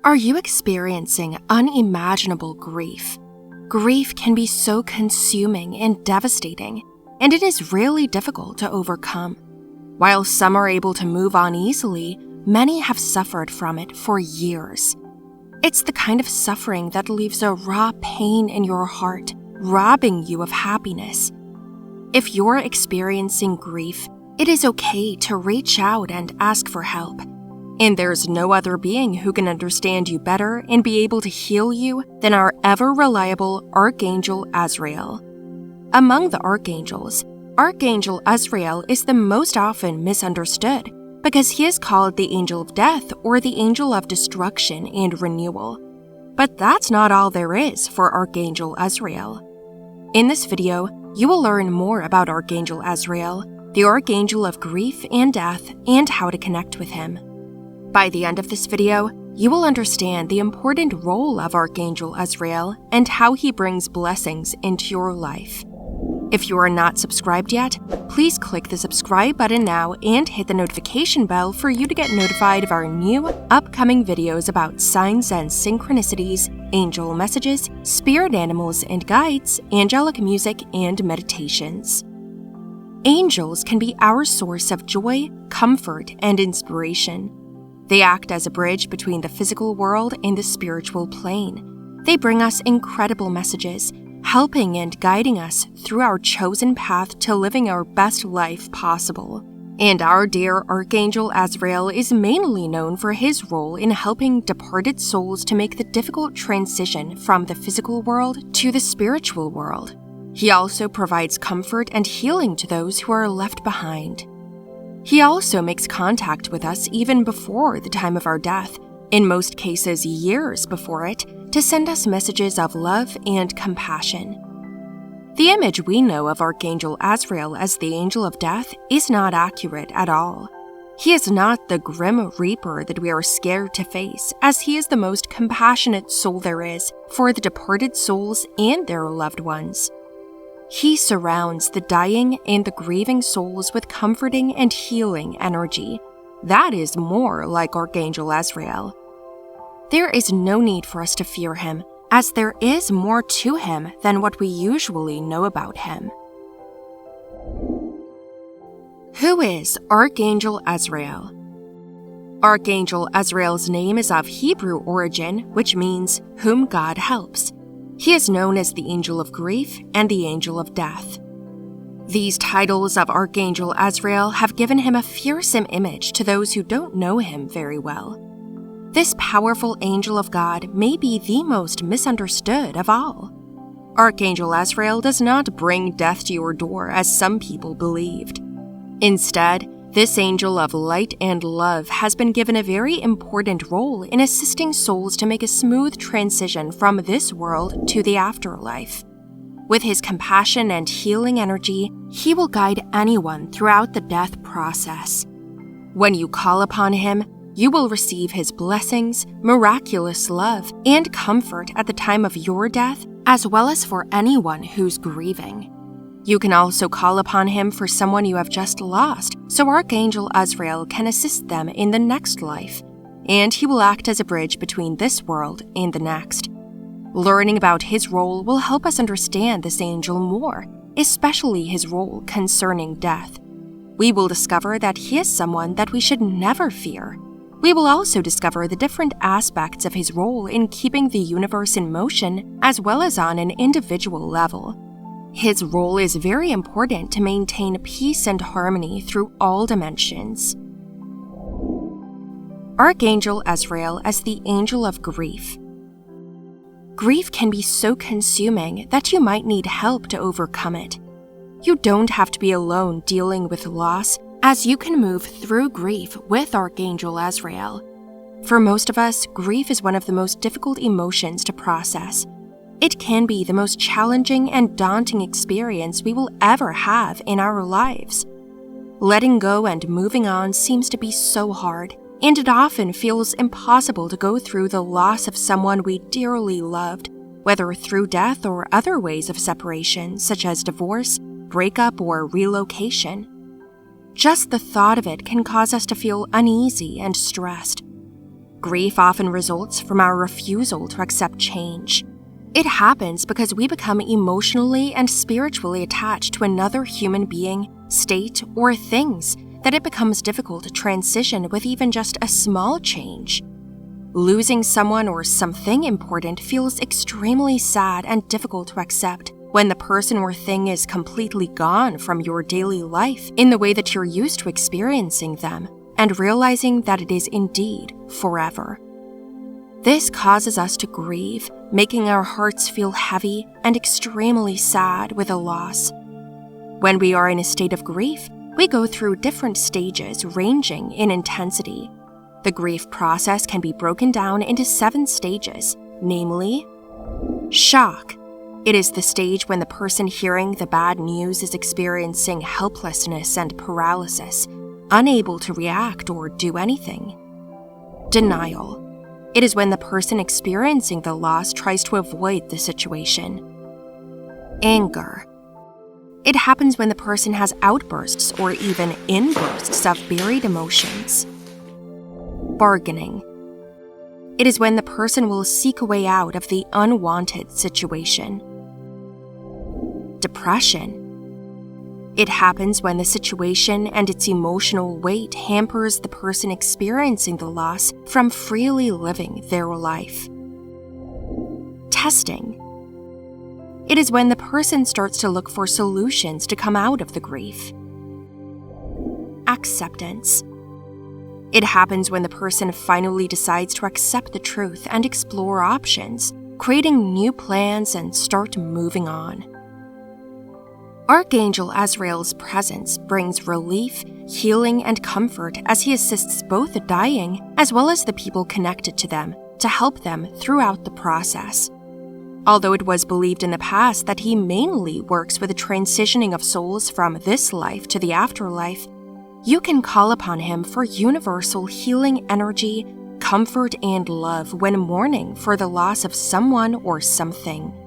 Are you experiencing unimaginable grief? Grief can be so consuming and devastating, and it is really difficult to overcome. While some are able to move on easily, many have suffered from it for years. It's the kind of suffering that leaves a raw pain in your heart, robbing you of happiness. If you're experiencing grief, it is okay to reach out and ask for help. And there's no other being who can understand you better and be able to heal you than our ever-reliable Archangel Azrael. Among the archangels, Archangel Azrael is the most often misunderstood because he is called the angel of death or the angel of destruction and renewal. But that's not all there is for Archangel Azrael. In this video, you will learn more about Archangel Azrael, the archangel of grief and death, and how to connect with him. By the end of this video, you will understand the important role of Archangel Azrael and how he brings blessings into your life. If you are not subscribed yet, please click the subscribe button now and hit the notification bell for you to get notified of our new, upcoming videos about signs and synchronicities, angel messages, spirit animals and guides, angelic music, and meditations. Angels can be our source of joy, comfort, and inspiration. They act as a bridge between the physical world and the spiritual plane. They bring us incredible messages, helping and guiding us through our chosen path to living our best life possible. And our dear Archangel Azrael is mainly known for his role in helping departed souls to make the difficult transition from the physical world to the spiritual world. He also provides comfort and healing to those who are left behind. He also makes contact with us even before the time of our death, in most cases years before it, to send us messages of love and compassion. The image we know of Archangel Azrael as the angel of death is not accurate at all. He is not the grim reaper that we are scared to face, as he is the most compassionate soul there is for the departed souls and their loved ones. He surrounds the dying and the grieving souls with comforting and healing energy. That is more like Archangel Azrael. There is no need for us to fear him, as there is more to him than what we usually know about him. Who is Archangel Azrael? Archangel Azrael's name is of Hebrew origin, which means whom God helps. He is known as the angel of grief and the angel of death. These titles of Archangel Azrael have given him a fearsome image to those who don't know him very well. This powerful angel of God may be the most misunderstood of all. Archangel Azrael does not bring death to your door as some people believed. Instead, this angel of light and love has been given a very important role in assisting souls to make a smooth transition from this world to the afterlife. With his compassion and healing energy, he will guide anyone throughout the death process. When you call upon him, you will receive his blessings, miraculous love, and comfort at the time of your death, as well as for anyone who's grieving. You can also call upon him for someone you have just lost, so Archangel Azrael can assist them in the next life, and he will act as a bridge between this world and the next. Learning about his role will help us understand this angel more, especially his role concerning death. We will discover that he is someone that we should never fear. We will also discover the different aspects of his role in keeping the universe in motion, as well as on an individual level. His role is very important to maintain peace and harmony through all dimensions. Archangel Azrael as the angel of grief. Grief can be so consuming that you might need help to overcome it. You don't have to be alone dealing with loss, as you can move through grief with Archangel Azrael. For most of us, grief is one of the most difficult emotions to process. It can be the most challenging and daunting experience we will ever have in our lives. Letting go and moving on seems to be so hard, and it often feels impossible to go through the loss of someone we dearly loved, whether through death or other ways of separation, such as divorce, breakup, or relocation. Just the thought of it can cause us to feel uneasy and stressed. Grief often results from our refusal to accept change. It happens because we become emotionally and spiritually attached to another human being, state, or things that it becomes difficult to transition with even just a small change. Losing someone or something important feels extremely sad and difficult to accept when the person or thing is completely gone from your daily life in the way that you're used to experiencing them, and realizing that it is indeed forever. This causes us to grieve, making our hearts feel heavy and extremely sad with a loss. When we are in a state of grief, we go through different stages ranging in intensity. The grief process can be broken down into 7 stages, namely, shock. It is the stage when the person hearing the bad news is experiencing helplessness and paralysis, unable to react or do anything. Denial. It is when the person experiencing the loss tries to avoid the situation. Anger. It happens when the person has outbursts or even inbursts of buried emotions. Bargaining. It is when the person will seek a way out of the unwanted situation. Depression. It happens when the situation and its emotional weight hampers the person experiencing the loss from freely living their life. Testing. It is when the person starts to look for solutions to come out of the grief. Acceptance. It happens when the person finally decides to accept the truth and explore options, creating new plans and start moving on. Archangel Azrael's presence brings relief, healing, and comfort as he assists both the dying as well as the people connected to them to help them throughout the process. Although it was believed in the past that he mainly works with the transitioning of souls from this life to the afterlife, you can call upon him for universal healing energy, comfort, and love when mourning for the loss of someone or something.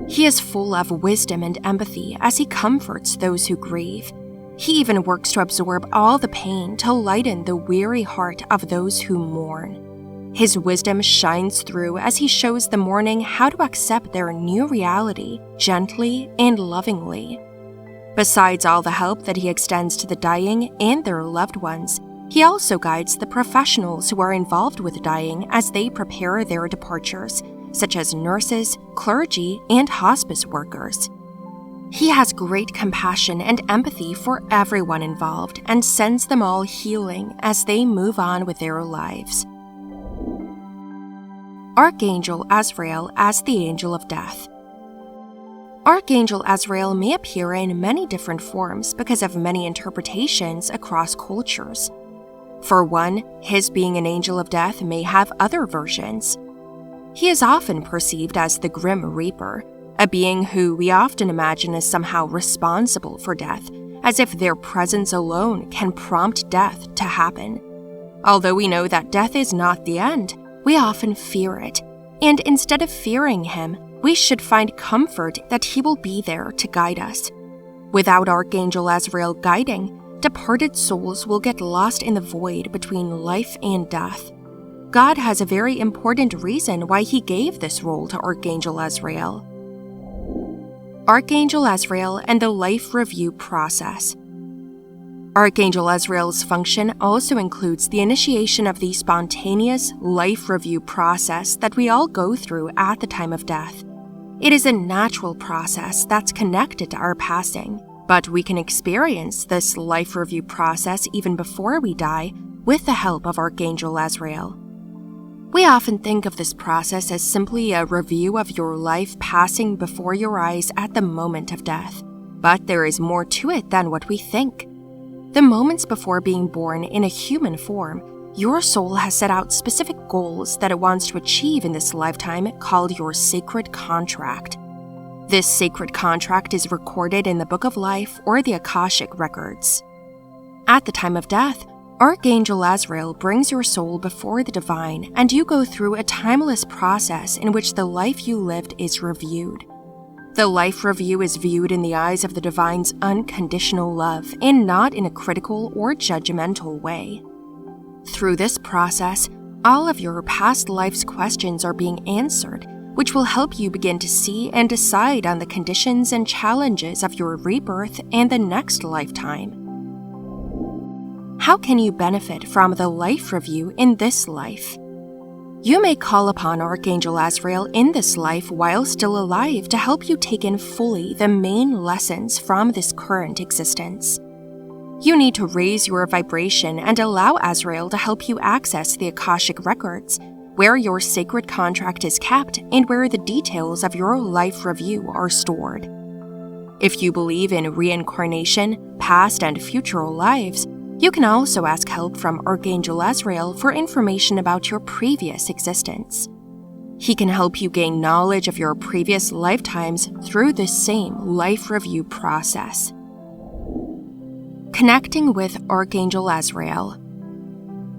He is full of wisdom and empathy as he comforts those who grieve. He even works to absorb all the pain to lighten the weary heart of those who mourn. His wisdom shines through as he shows the mourning how to accept their new reality gently and lovingly. Besides all the help that he extends to the dying and their loved ones, he also guides the professionals who are involved with dying as they prepare their departures, such as nurses, clergy, and hospice workers. He has great compassion and empathy for everyone involved and sends them all healing as they move on with their lives. Archangel Azrael as the Angel of Death. Archangel Azrael may appear in many different forms because of many interpretations across cultures. For one, his being an angel of death may have other versions. He is often perceived as the Grim Reaper, a being who we often imagine as somehow responsible for death, as if their presence alone can prompt death to happen. Although we know that death is not the end, we often fear it, and instead of fearing him, we should find comfort that he will be there to guide us. Without Archangel Azrael guiding, departed souls will get lost in the void between life and death. God has a very important reason why he gave this role to Archangel Azrael. Archangel Azrael and the Life Review Process. Archangel Azrael's function also includes the initiation of the spontaneous life review process that we all go through at the time of death. It is a natural process that's connected to our passing, but we can experience this life review process even before we die with the help of Archangel Azrael. We often think of this process as simply a review of your life passing before your eyes at the moment of death, but there is more to it than what we think. The moments before being born in a human form, your soul has set out specific goals that it wants to achieve in this lifetime called your sacred contract. This sacred contract is recorded in the Book of Life or the Akashic Records. At the time of death, Archangel Azrael brings your soul before the divine, and you go through a timeless process in which the life you lived is reviewed. The life review is viewed in the eyes of the divine's unconditional love and not in a critical or judgmental way. Through this process, All of your past life's questions are being answered, which will help you begin to see and decide on the conditions and challenges of your rebirth and the next lifetime. How can you benefit from the life review in this life? You may call upon Archangel Azrael in this life while still alive to help you take in fully the main lessons from this current existence. You need to raise your vibration and allow Azrael to help you access the Akashic records, where your sacred contract is kept and where the details of your life review are stored. If you believe in reincarnation, past and future lives, you can also ask help from Archangel Azrael for information about your previous existence. He can help you gain knowledge of your previous lifetimes through this same life review process. Connecting with Archangel Azrael.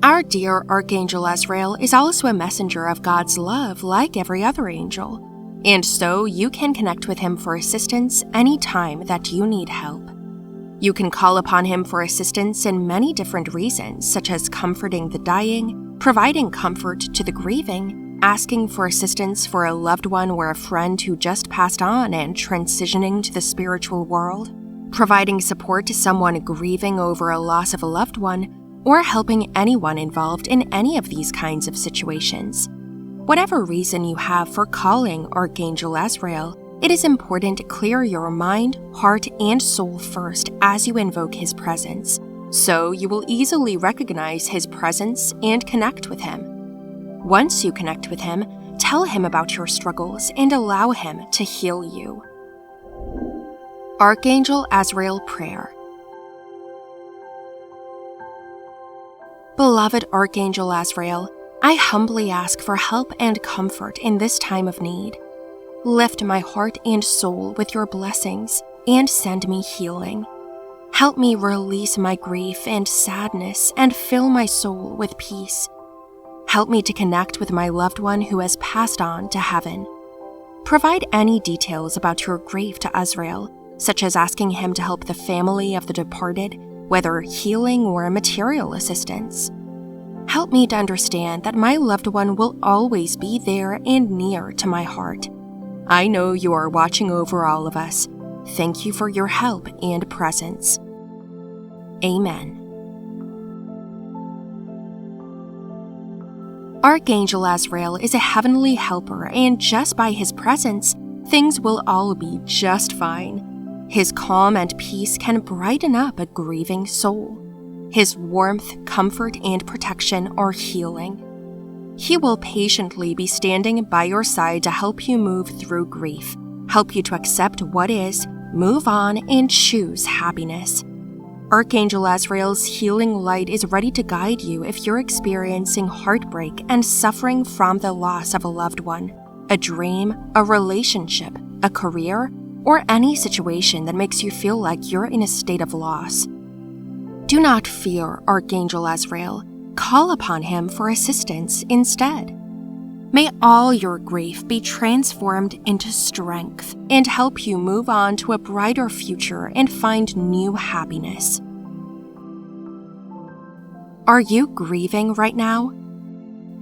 Our dear Archangel Azrael is also a messenger of God's love like every other angel, and so you can connect with him for assistance anytime that you need help. You can call upon him for assistance in many different reasons, such as comforting the dying, providing comfort to the grieving, asking for assistance for a loved one or a friend who just passed on and transitioning to the spiritual world, providing support to someone grieving over a loss of a loved one, or helping anyone involved in any of these kinds of situations. Whatever reason you have for calling Archangel Azrael, it is important to clear your mind, heart, and soul first as you invoke his presence, so you will easily recognize his presence and connect with him. Once you connect with him, tell him about your struggles and allow him to heal you. Archangel Azrael Prayer. Beloved Archangel Azrael, I humbly ask for help and comfort in this time of need. Lift my heart and soul with your blessings and send me healing. Help me release my grief and sadness and fill my soul with peace. Help me to connect with my loved one who has passed on to heaven. Provide any details about your grief to Azrael, such as asking him to help the family of the departed, whether healing or material assistance. Help me to understand that my loved one will always be there and near to my heart. I know you are watching over all of us. Thank you for your help and presence. Amen. Archangel Azrael is a heavenly helper, and just by his presence, things will all be just fine. His calm and peace can brighten up a grieving soul. His warmth, comfort, and protection are healing. He will patiently be standing by your side to help you move through grief, help you to accept what is, move on, and choose happiness. Archangel Azrael's healing light is ready to guide you if you're experiencing heartbreak and suffering from the loss of a loved one, a dream, a relationship, a career, or any situation that makes you feel like you're in a state of loss. Do not fear Archangel Azrael. Call upon him for assistance instead. May all your grief be transformed into strength and help you move on to a brighter future and find new happiness. Are you grieving right now?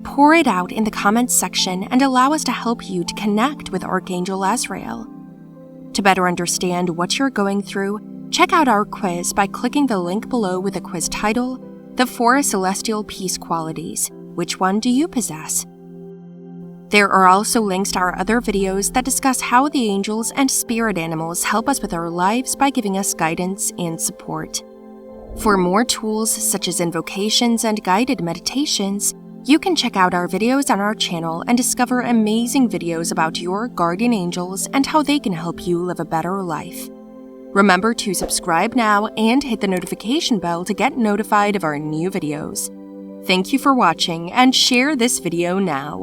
Pour it out in the comments section and allow us to help you to connect with Archangel Azrael. To better understand what you're going through, check out our quiz by clicking the link below with the quiz title, The 4 Celestial Peace Qualities. Which one do you possess? There are also links to our other videos that discuss how the angels and spirit animals help us with our lives by giving us guidance and support. For more tools such as invocations and guided meditations, you can check out our videos on our channel and discover amazing videos about your guardian angels and how they can help you live a better life. Remember to subscribe now and hit the notification bell to get notified of our new videos. Thank you for watching and share this video now.